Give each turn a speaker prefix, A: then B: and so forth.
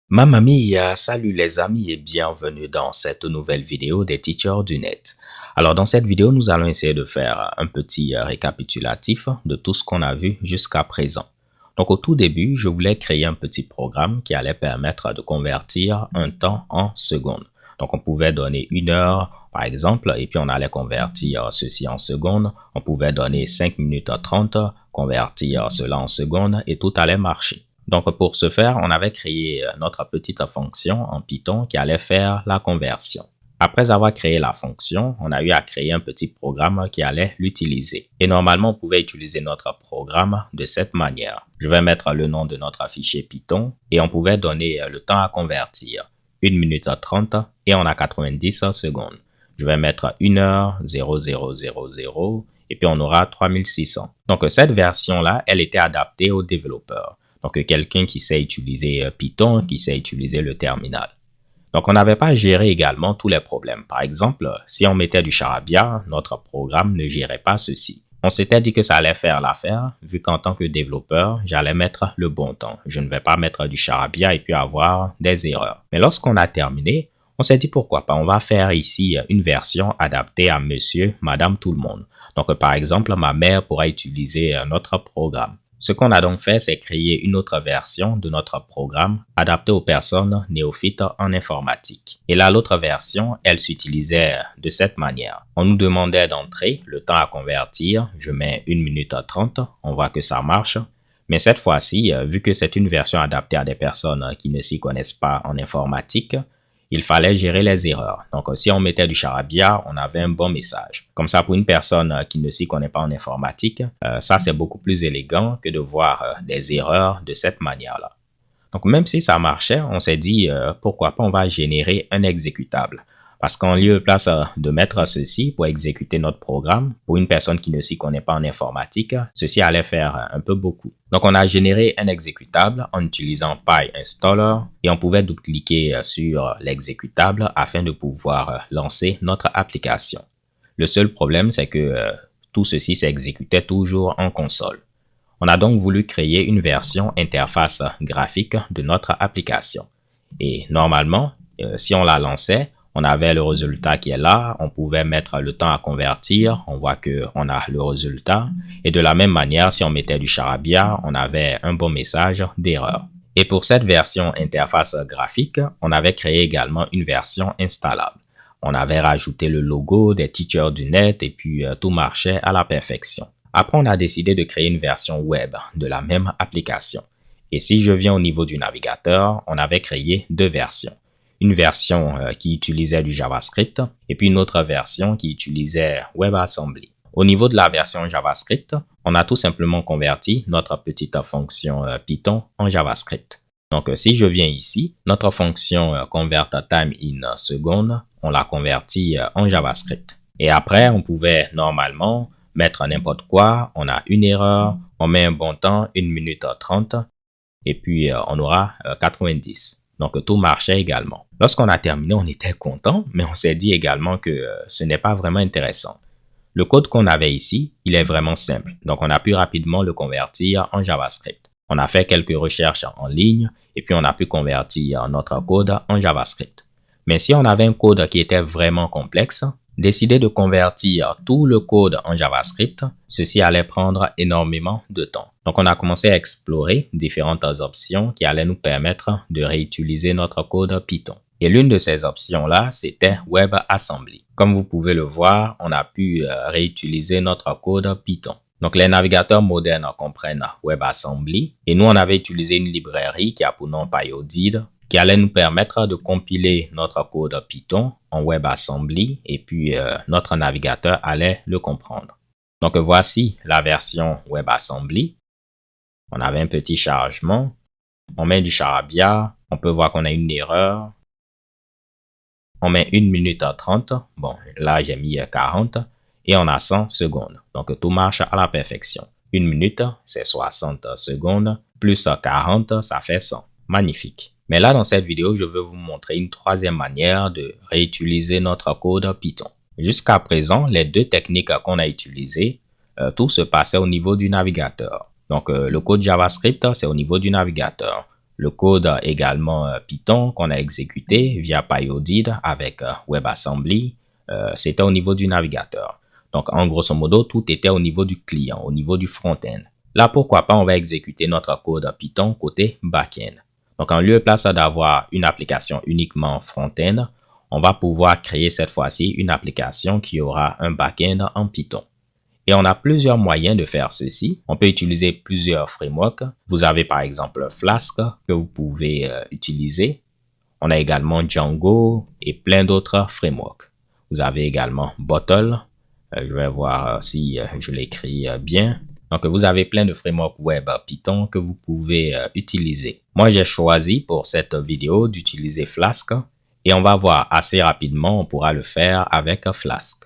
A: Mamma mia, salut les amis et bienvenue dans cette nouvelle vidéo des Teachers du Net. Alors dans cette vidéo, nous allons essayer de faire un petit récapitulatif de tout ce qu'on a vu jusqu'à présent. Donc au tout début, je voulais créer un petit programme qui allait permettre de convertir un temps en secondes. Donc on pouvait donner 1 heure par exemple et puis on allait convertir ceci en secondes. On pouvait donner 5 minutes 30, convertir cela en secondes et tout allait marcher. Donc pour ce faire, on avait créé notre petite fonction en Python qui allait faire la conversion. Après avoir créé la fonction, on a eu à créer un petit programme qui allait l'utiliser. Et normalement, on pouvait utiliser notre programme de cette manière. Je vais mettre le nom de notre fichier Python et on pouvait donner le temps à convertir. 1 minute 30 et on a 90 secondes. Je vais mettre 1 heure 0000 et puis on aura 3600. Donc cette version-là, elle était adaptée aux développeurs. Donc, quelqu'un qui sait utiliser Python, qui sait utiliser le terminal. Donc, on n'avait pas géré également tous les problèmes. Par exemple, si on mettait du charabia, notre programme ne gérait pas ceci. On s'était dit que ça allait faire l'affaire, vu qu'en tant que développeur, j'allais mettre le bon temps. Je ne vais pas mettre du charabia et puis avoir des erreurs. Mais lorsqu'on a terminé, on s'est dit pourquoi pas, on va faire ici une version adaptée à monsieur, madame, tout le monde. Donc, par exemple, ma mère pourra utiliser notre programme. Ce qu'on a donc fait, c'est créer une autre version de notre programme adaptée aux personnes néophytes en informatique. Et là, l'autre version, elle s'utilisait de cette manière. On nous demandait d'entrer le temps à convertir. Je mets 1 minute 30. On voit que ça marche. Mais cette fois-ci, vu que c'est une version adaptée à des personnes qui ne s'y connaissent pas en informatique, il fallait gérer les erreurs. Donc, si on mettait du charabia, on avait un bon message. Comme ça, pour une personne qui ne s'y connaît pas en informatique, ça, c'est beaucoup plus élégant que de voir des erreurs de cette manière-là. Donc, même si ça marchait, on s'est dit, pourquoi pas, on va générer un exécutable. Parce qu'en lieu de place de mettre ceci pour exécuter notre programme, pour une personne qui ne s'y connaît pas en informatique, ceci allait faire un peu beaucoup. Donc, on a généré un exécutable en utilisant PyInstaller et on pouvait double-cliquer sur l'exécutable afin de pouvoir lancer notre application. Le seul problème, c'est que tout ceci s'exécutait toujours en console. On a donc voulu créer une version interface graphique de notre application. Et normalement, si on la lançait, on avait le résultat qui est là, on pouvait mettre le temps à convertir, on voit qu'on a le résultat. Et de la même manière, si on mettait du charabia, on avait un bon message d'erreur. Et pour cette version interface graphique, on avait créé également une version installable. On avait rajouté le logo des Teachers du Net et puis tout marchait à la perfection. Après, on a décidé de créer une version web de la même application. Et si je viens au niveau du navigateur, on avait créé 2 versions. Une version qui utilisait du JavaScript et puis une autre version qui utilisait WebAssembly. Au niveau de la version JavaScript, on a tout simplement converti notre petite fonction Python en JavaScript. Donc, si je viens ici, notre fonction convertTime in seconde, on l'a convertie en JavaScript. Et après, on pouvait normalement mettre n'importe quoi. On a une erreur, on met un bon temps, 1 minute 30 et puis on aura 90. Donc, tout marchait également. Lorsqu'on a terminé, on était content, mais on s'est dit également que ce n'est pas vraiment intéressant. Le code qu'on avait ici, il est vraiment simple. Donc, on a pu rapidement le convertir en JavaScript. On a fait quelques recherches en ligne et puis on a pu convertir notre code en JavaScript. Mais si on avait un code qui était vraiment complexe, décider de convertir tout le code en JavaScript, ceci allait prendre énormément de temps. Donc, on a commencé à explorer différentes options qui allaient nous permettre de réutiliser notre code Python. Et l'une de ces options-là, c'était WebAssembly. Comme vous pouvez le voir, on a pu réutiliser notre code Python. Donc, les navigateurs modernes comprennent WebAssembly et nous, on avait utilisé une librairie qui a pour nom Pyodid, qui allait nous permettre de compiler notre code Python en WebAssembly et puis notre navigateur allait le comprendre. Donc voici la version WebAssembly. On avait un petit chargement. On met du charabia. On peut voir qu'on a une erreur. On met 1 minute 30. Bon, là j'ai mis 40 et on a 100 secondes. Donc tout marche à la perfection. 1 minute, c'est 60 secondes. Plus 40, ça fait 100. Magnifique. Mais là, dans cette vidéo, je veux vous montrer une troisième manière de réutiliser notre code Python. Jusqu'à présent, les 2 techniques qu'on a utilisées, tout se passait au niveau du navigateur. Donc, le code JavaScript, c'est au niveau du navigateur. Le code également Python qu'on a exécuté via PyOdid avec WebAssembly, c'était au niveau du navigateur. Donc, en grosso modo, tout était au niveau du client, au niveau du front-end. Là, pourquoi pas, on va exécuter notre code Python côté back-end. Donc, en lieu et place d'avoir une application uniquement front-end, on va pouvoir créer cette fois-ci une application qui aura un back-end en Python. Et on a plusieurs moyens de faire ceci. On peut utiliser plusieurs frameworks. Vous avez par exemple Flask que vous pouvez utiliser. On a également Django et plein d'autres frameworks. Vous avez également Bottle. Je vais voir si je l'écris bien. Donc, vous avez plein de frameworks web Python que vous pouvez utiliser. Moi, j'ai choisi pour cette vidéo d'utiliser Flask et on va voir assez rapidement, on pourra le faire avec Flask.